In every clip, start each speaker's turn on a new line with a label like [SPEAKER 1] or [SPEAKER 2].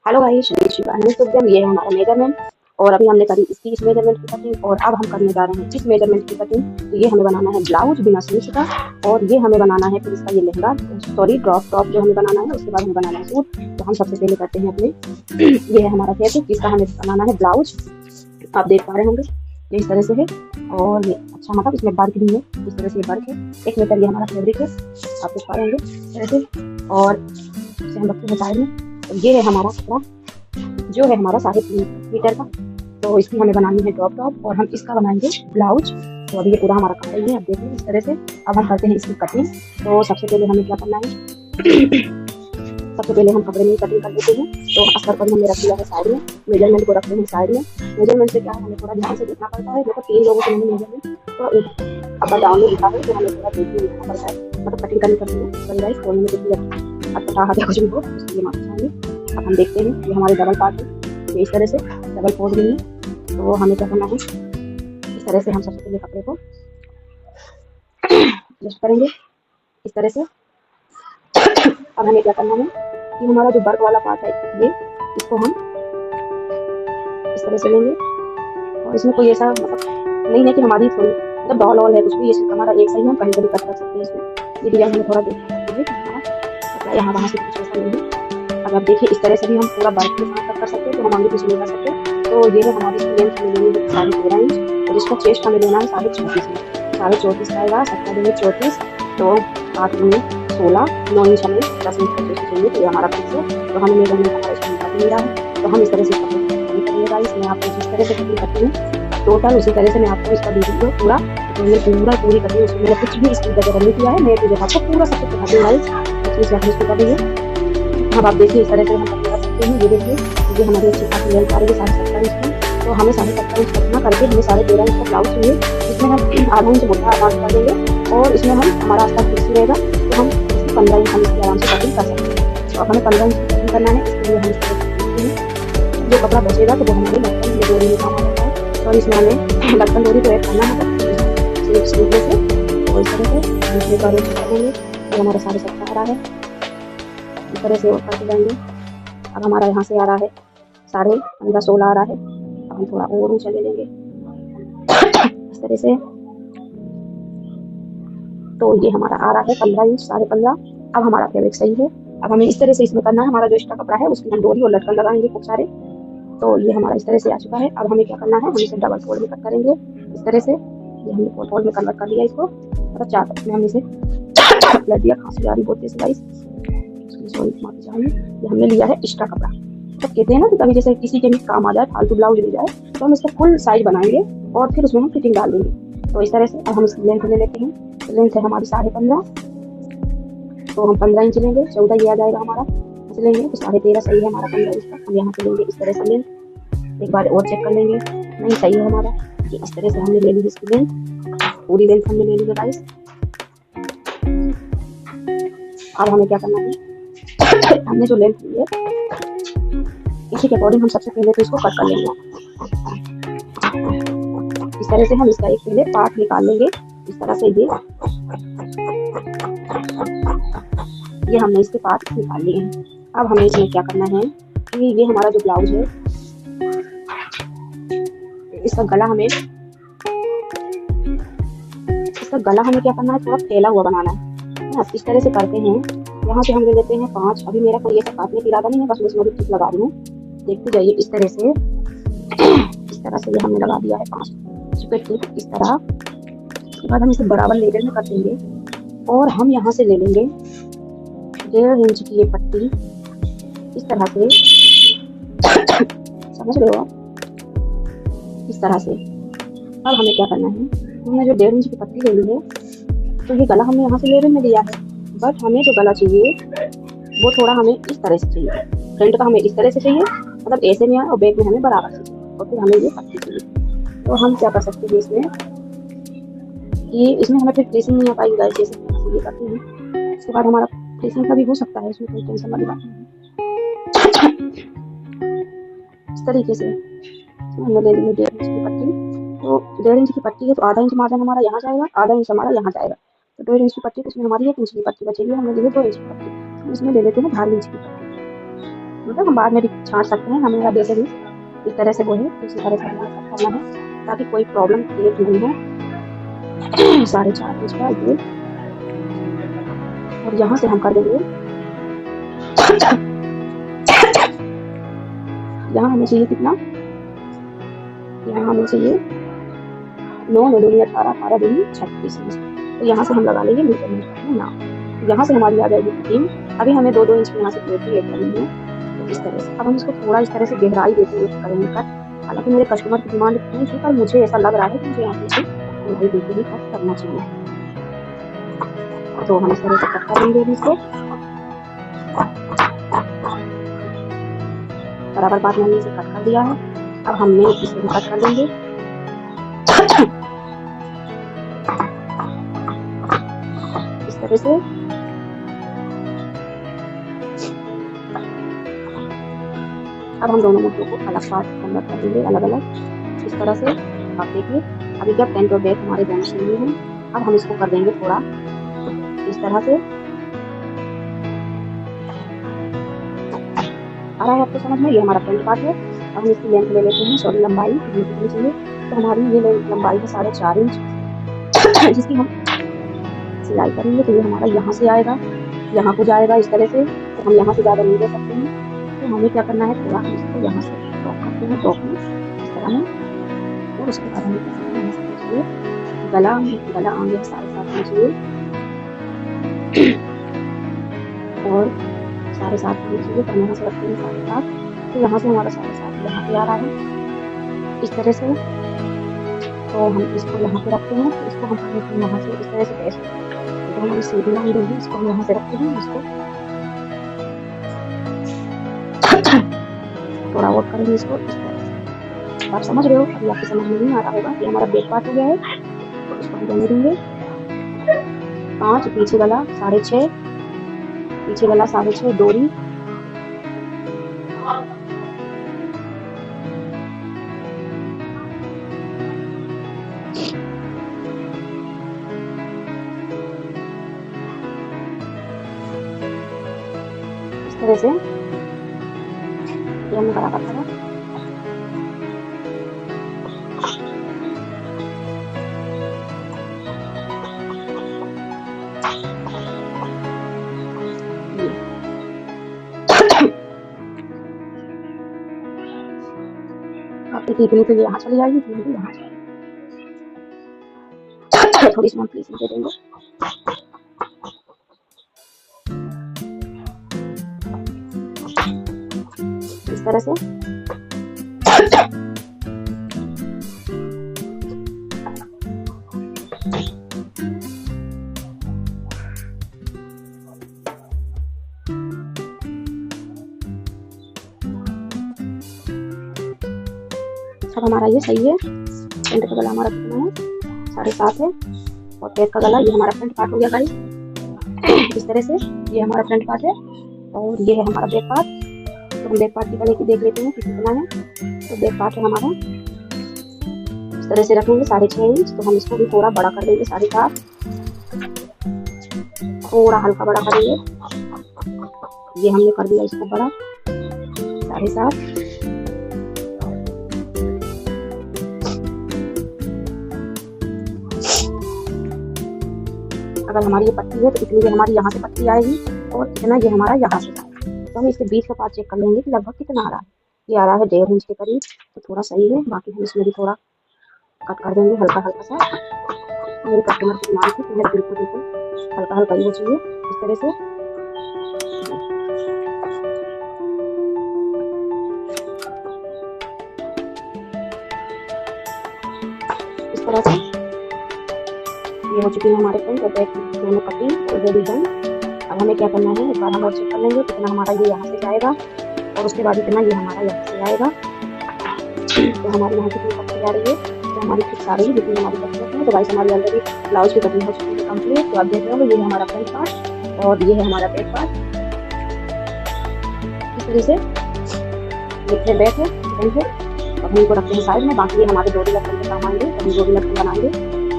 [SPEAKER 1] Hello guys, ये है हमारा मेजरमेंट। और अभी हमने करी इसकी इस मेजरमेंट की कटिंग, और अब हम करने जा रहे हैं इस मेजरमेंट की कटिंग। तो ये हमें बनाना है ब्लाउज बिना स्लीव्स का, और ये हमें बनाना है फिर इसका ये लहंगा, सॉरी क्रॉप टॉप जो हमें बनाना है। उसके बाद हमें बनाना है सूट। तो हम सबसे पहले करते हैं अपने ये है हमारा फैब्रिक जिसका हमें बनाना है ब्लाउज। आप देख पा रहे होंगे ये इस तरह से है, और ये अच्छा मतलब इसमें वर्क भी है, इस तरह से ये वर्क है। 1 मीटर ये हमारा फैब्रिक है, आप देख पा रहे होंगे इस तरह से। और इसे हम रखते हैं साइड में। तो ये है हमारा कपड़ा जो है हमारा 3.5 मीटर का। तो इसकी हमें बनानी है क्रॉप टॉप, और हम इसका बनाएंगे ब्लाउज। तो अभी ये पूरा हमारा कपड़ा ही है, अब देखिए इस तरह से। अब हम करते हैं इसकी कटिंग। तो सबसे पहले हमें क्या करना है सबसे पहले हम कपड़े में कटिंग कर देते हैं। तो अस्तर पर हमने रख दिया है साइड में, मेजरमेंट को रखते हैं साइड में। मेजरमेंट से क्या है, हमें थोड़ा ध्यान से देखना पड़ता है। देखो 3 लोगों से मैंने मेजरमेंट तो अपर डाउन में लिखा है, तो हमें थोड़ा देख के लिखना पड़ता है, मतलब कटिंग करनी पड़ती है। तो गाइस खोलने में देखिए अच्छा कुछ भी हो उसके लिए माफी चाहेंगे। अब हम देखते हैं ये हमारे डबल पार्ट है, ये इस तरह से डबल फोल्ड में है। तो हमें क्या करना है, इस तरह से हम सबसे पहले कपड़े को एडजस्ट करेंगे इस तरह से। अब हमें क्या करना है कि हमारा जो वर्क वाला पार्ट है ये, इसको हम इस तरह से लेंगे। और इसमें कोई ऐसा मतलब नहीं है कि हमारी थोड़ी मतलब डॉल वॉल है कुछ भी, ये सिर्फ हमारा एक सही है, हम कहीं कभी कट कर सकते हैं। इसमें ये डिजाइन हमें थोड़ा देखना यहाँ वहाँ से कुछ ऐसा नहीं है। अब आप देखिए इस तरह से भी हम पूरा वर्क के साथ कट कर सकते हैं, तो हम आगे पीछे ले जा सकते हैं। तो ये है हमारी लेंथ हमें लेनी है 13.5 इंच, और इसका चेस्ट हमें लेना है 34.5 इंच। 34.5 का आएगा, 34 तो 8 में 16, 9 इंच हमें 10 इंच का चेस्ट चाहिए। तो ये हमारा पीस है, तो हमें मेजरमेंट हमारा इसमें निकाल मिल रहा है। तो हम इस तरह से करेंगे। इसमें आपको जिस तरह से कटिंग करती हूँ टोटल उसी तरह से मैं आपको इसका वीडियो पूरा पूरी कटिंग, उसमें मैंने कुछ भी इसकी वजह नहीं किया है। मैं तुझे आपको पूरा सब कुछ दिखाती हूँ गाइस, इसको कर देंगे। अब आप देखिए इस तरह से हम कटिंग कर सकते हैं। ये देखिए ये हमारी अच्छी खासी लेंथ आ रही है 70 इंच की। तो हमें 70 इंच कटिंग करके हमें 13.5 इंच का ब्लाउज चाहिए, जिसमें हम आधा इंच मोटा आधार कर देंगे, और इसमें हम हमारा आस्था फिक्स रहेगा। तो हम 15 इंच हम इसकी आराम से कटिंग कर सकते हैं। तो अब हमें 15 इंच की कटिंग करना है, इसके लिए हम इस तरह से जो कपड़ा बचेगा तो वो हमारे बर्तन में डोरी में काम आ जाता है। और इसमें हमें बर्तन डोरी को ऐड करना है स्लीव से, और इस तरह से दूसरे का रेट करेंगे। और हमारा 7.5 आ रहा है, इस तरह से और करते जाएंगे। अब हमारा यहाँ से आ रहा है 15.5 16 आ रहा है। अब हम थोड़ा और ऊंचा ले लेंगे इस तरह से। तो ये हमारा आ रहा है 15 इंच 15.5। अब हमारा फैब्रिक सही है। अब हमें इस तरह से इसमें करना है, हमारा जो एक्स्ट्रा कपड़ा है उसकी हम डोरी और लटकन लगाएंगे खूब सारे। तो ये हमारा इस तरह से आ चुका है। अब हमें क्या करना है, हम इसे डबल फोल्ड में कट करेंगे इस तरह से। ये हमने फोल्ड में कन्वर्ट कर लिया इसको, मतलब 4 में हमने इसे लग दिया। खांसी आ रही बहुत तेज गाइस, सॉरी माफी चाहिए। ये हमने लिया है एक्स्ट्रा कपड़ा। तो कहते हैं ना कि कभी जैसे किसी के भी काम आ जाए, फालतू ब्लाउज ले जाए, तो हम इसका फुल साइज बनाएंगे और फिर उसमें हम फिटिंग डाल देंगे। तो इस तरह से अब हम इसकी लेंथ ले लेते हैं। लेंथ है हमारी 15.5, तो हम 15 इंच लेंगे। 14 ये आ जाएगा हमारा, ऐसे लेंगे तो 13.5 सही है हमारा 15 इंच का। हम यहाँ पे लेंगे इस तरह से लेंथ, एक बार और चेक कर लेंगे, नहीं सही है हमारा। कि इस तरह से हमने ले ली इसकी लेंथ, पूरी लेंथ हमने ले ली है गाइस। अब हमें क्या करना है, हमने जो लेंथ ली है इसी के अकॉर्डिंग हम सबसे पहले तो इसको कट कर लेंगे इस तरह से। हम इसका एक पहले पार्ट निकाल लेंगे इस तरह से। ये हमने इसके पार्ट निकाल लिए हैं। अब हमें इसमें क्या करना है कि ये हमारा जो ब्लाउज है इसका गला हमें क्या करना है, थोड़ा फैला हुआ बनाना है। इस तरह से करते हैं। यहाँ से हम ले लेते हैं 5। अभी मेरा कोई ऐसा काटने की इरादा नहीं है, बस मैं इसमें भी टिप लगा रही हूँ। देखते जाइए इस तरह से इस तरह से ये हमने लगा दिया है 5 टिप इस तरह। उसके बाद हम इसे बराबर लेवल में कर देंगे, और हम यहाँ से ले लेंगे 1.5 इंच की ये पट्टी इस तरह से, समझ रहे हो आप, इस तरह से। अब हमें क्या करना है, हमने जो 1.5 इंच की पट्टी ले ली है, तो ये गला हमने यहाँ से लेवल में लिया है, बट हमें जो गला चाहिए वो थोड़ा हमें इस तरह से चाहिए। फ्रंट का हमें इस तरह से चाहिए, मतलब ऐसे में, और बैक में हमें बराबर से चाहिए, और फिर हमें ये पट्टी चाहिए। तो हम क्या कर सकते हैं इसमें, कि इसमें हमें फिर प्लेसिंग नहीं आ पाएगी गाइस, जैसे ये करते हैं। उसके बाद हमारा प्लेसिंग का भी हो सकता है, इसमें कोई टेंशन वाली बात नहीं है। इस तरीके से हमने ले ली 1.5 इंच की पट्टी। तो 1.5 इंच की पट्टी है, तो आधा इंच मार्जिन हमारा यहाँ जाएगा, आधा इंच हमारा यहाँ जाएगा। तो 1.5 इंच की पट्टी, तो इसमें हमारी 1 इंच की पट्टी बचेगी। हमने ली है 2 इंच की पट्टी, तो इसमें ले लेते हैं 1/2 इंच की पट्टी। मतलब हम बाद में भी छाँट सकते हैं, हमारा बेस भी इस तरह से वो है, इसी तरह से हमें सब करना है ताकि कोई प्रॉब्लम क्रिएट नहीं हो। 4.5 इंच का ये, और यहाँ से हम कर देंगे, यहाँ हमें चाहिए कितना, यहाँ हमें चाहिए 9, 9 दूनी 18, 18 दूनी 36 इंच। तो यहाँ से हम लगा लेंगे मेजरमेंट करना ना, यहाँ से हमारी आ जाएगी 3। अभी हमें 2-2 इंच की यहाँ से प्लेट भी ऐड करनी है, तो इस तरह से। अब हम इसको थोड़ा इस तरह से गहराई देते हुए करेंगे कट। हालांकि मेरे कस्टमर की डिमांड नहीं थी, पर मुझे ऐसा लग रहा है कि मुझे यहाँ पे गहराई देते हुए कट करना चाहिए, तो हम इस तरह से कट करेंगे। अभी इसको बराबर बात मैंने इसे कट कर दिया है। अब हमने इसे भी कट कर देंगे। इस तरह से अब हम दोनों मुद्दों को अलग पार्ट कन्वर्ट कर देंगे, अलग अलग इस तरह से। आप देखिए अभी क्या फ्रंट और बैक हमारे दोनों सेम ही हैं। अब हम इसको कर देंगे थोड़ा इस तरह से। आ रहा है आपको समझ में? ये हमारा फ्रंट पार्ट है। अब हम इसकी लेंथ ले लेते हैं, सॉरी लंबाई कितनी चाहिए, तो हमारी ये लंबाई है 4.5 इंच, जिसकी हम सिलाई करेंगे। तो ये हमारा यहाँ से आएगा, यहाँ को जाएगा इस तरह से। तो हम यहाँ से ज़्यादा नहीं दे सकते हैं, तो हमें क्या करना है, थोड़ा हम इसको यहाँ से ड्रॉप करते हैं, ड्रॉप में इस तरह में। और उसके बाद हमें क्या करना है, चाहिए गला आगे 7.5 इंच चाहिए, और 7.5 इंच चाहिए। तो हम यहाँ से रखते हैं 7.5, तो यहाँ से हमारा 7.5 यहाँ पे आ रहा है इस तरह से। तो हम इसको यहाँ पे रखते हैं, तो इसको हम यहाँ से इस तरह से बेस्ट, तो हम सीधी लाइन देंगे, इसको हम यहाँ से रखते हैं, इसको थोड़ा और करेंगे इसको इस तरह से। आप समझ रहे हो? अभी आपकी समझ में नहीं आ रहा होगा। ये हमारा बैक पार्ट हो गया है, तो इसको हम देने देंगे 5, पीछे गला 6.5, पीछे गला 6.5 डोरी, इस तरह से ये हमने बराबर करा। आपकी टीपनी तो यहाँ चली जाएगी, टीपनी यहाँ थोड़ी सी हम प्लीज दे देंगे। इस तरह से सब हमारा ये सही है। फ्रंट का गला हमारा कितना है, 7.5 है, और बैक का गला, ये हमारा फ्रंट पार्ट हो गया गाइस इस तरह से। ये हमारा फ्रंट पार्ट है और ये है हमारा बैक पार्ट। तो हम बैक पार्ट की गले की देख लेते हैं कि कितना है। तो बैक पार्ट है हमारा इस तरह से रखेंगे 6.5 इंच। तो हम इसको भी थोड़ा बड़ा कर देंगे, 7.5, थोड़ा हल्का बड़ा करेंगे। ये हमने कर दिया इसको बड़ा 7.5। अगर हमारी ये पट्टी है तो इतनी ये हमारी यहाँ से पट्टी आएगी, और इतना ये हमारा यहाँ से आएगा। तो हम इसके बीच का पार्ट चेक कर लेंगे कि लगभग कितना आ रहा है। ये आ रहा है 1.5 इंच के करीब, तो थोड़ा सही है। बाकी हम इसमें भी थोड़ा कट कर देंगे हल्का हल्का सा। मेरे कस्टमर की डिमांड थी, तो मेरे बिल्कुल हल्का हल्का ही वो चाहिए इस तरह से। इस तरह से ये हो चुकी है हमारे फ्रंट और बैक दोनों कटिंग ऑलरेडी डन। अब हमें क्या करना है, एक बार हम और चेक कर लेंगे कितना हमारा ये यहाँ से जाएगा, और उसके बाद इतना ये हमारा यहाँ से आएगा। तो हमारी यहाँ कितनी कटिंग आ रही है, तो हमारी फिक्स आ रही है जितनी हमारी कटिंग है। तो गाइस हमारी ऑलरेडी ब्लाउज की कटिंग हो चुकी है कंप्लीट। तो आप देख रहे हो ये है हमारा फ्रंट पार्ट और ये है हमारा बैक पार्ट। इस तरह से ये बैक है, फ्रंट है। अब हम इनको रखते हैं साइड में। बाकी हमारे जोड़ी लटकन के काम आएंगे, कभी जोड़ी लटकन बनाएंगे,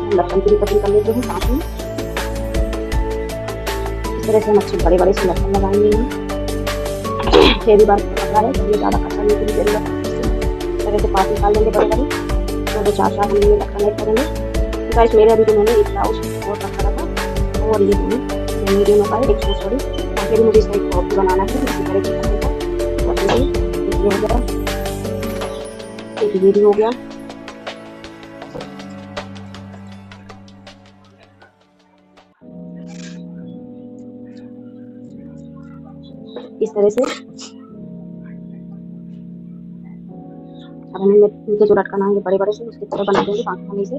[SPEAKER 1] लटकन की भी कटिंग कर लेते हैं साथ में। इस तरह से हम अच्छे बड़े बड़े से लटकन लगाएंगे। फिर भी बार खट्टा है, तो ये ज़्यादा खट्टा नहीं की ज़रूरत है। इस तरह से पार्ट निकाल देंगे बड़े बड़े, तो 4 हम ये कनेक्ट करेंगे। तो गाइस मेरे अभी जो मैंने एक ब्लाउज और रखा था, और ये मैंने मीडियम का है, एक सूट सॉरी, और फिर मुझे इसका एक टॉप भी बनाना है इसी तरह से करने का। तो ये हो गया, एक ये भी हो गया। इस तरह से अब हमें इनके जो लटकना है बड़े बड़े से उसकी तरह बना देंगे, बाकी हम इसे